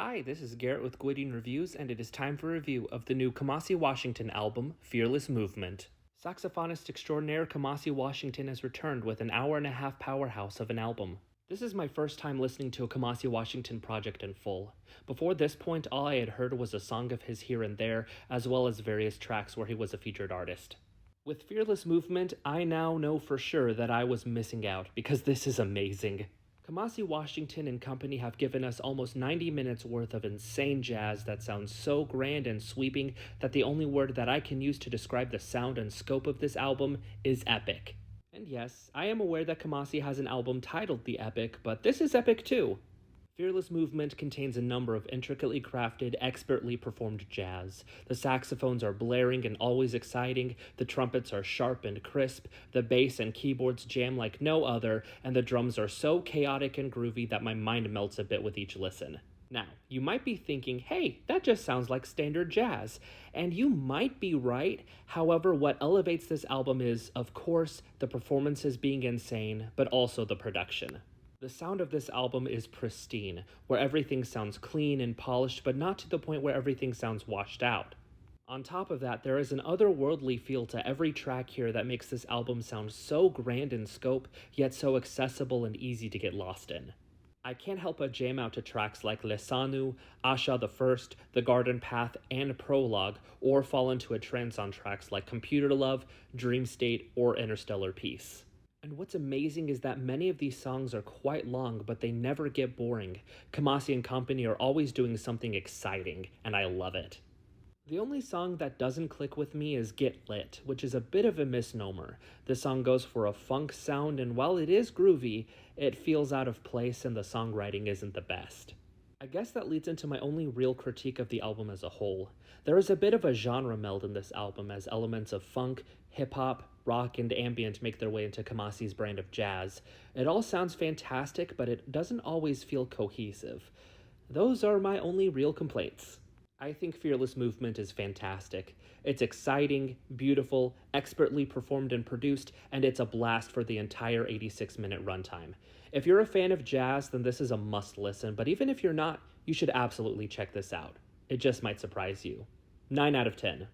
Hi, this is Garrett with Gwyddian Reviews, and it is time for a review of the new Kamasi Washington album, Fearless Movement. Saxophonist extraordinaire Kamasi Washington has returned with an hour-and-a-half powerhouse of an album. This is my first time listening to a Kamasi Washington project in full. Before this point, all I had heard was a song of his here and there, as well as various tracks where he was a featured artist. With Fearless Movement, I now know for sure that I was missing out, because this is amazing. Kamasi Washington and company have given us almost 90 minutes worth of insane jazz that sounds so grand and sweeping that the only word that I can use to describe the sound and scope of this album is epic. And yes, I am aware that Kamasi has an album titled The Epic, but this is epic too. Fearless Movement contains a number of intricately crafted, expertly performed jazz. The saxophones are blaring and always exciting, the trumpets are sharp and crisp, the bass and keyboards jam like no other, and the drums are so chaotic and groovy that my mind melts a bit with each listen. Now, you might be thinking, hey, that just sounds like standard jazz. And you might be right. However, what elevates this album is, of course, the performances being insane, but also the production. The sound of this album is pristine, where everything sounds clean and polished, but not to the point where everything sounds washed out. On top of that, there is an otherworldly feel to every track here that makes this album sound so grand in scope, yet so accessible and easy to get lost in. I can't help but jam out to tracks like Lesanu, Ashe the First, The Garden Path, and Prologue, or fall into a trance on tracks like Computer Love, Dream State, or Interstellar Peace. And what's amazing is that many of these songs are quite long, but they never get boring. Kamasi and company are always doing something exciting, and I love it. The only song that doesn't click with me is Get Lit, which is a bit of a misnomer. The song goes for a funk sound, and while it is groovy, it feels out of place and the songwriting isn't the best. I guess that leads into my only real critique of the album as a whole. There is a bit of a genre meld in this album as elements of funk, hip-hop, rock, and ambient make their way into Kamasi's brand of jazz. It all sounds fantastic, but it doesn't always feel cohesive. Those are my only real complaints. I think Fearless Movement is fantastic. It's exciting, beautiful, expertly performed and produced, and it's a blast for the entire 86-minute runtime. If you're a fan of jazz, then this is a must-listen, but even if you're not, you should absolutely check this out. It just might surprise you. 9 out of 10.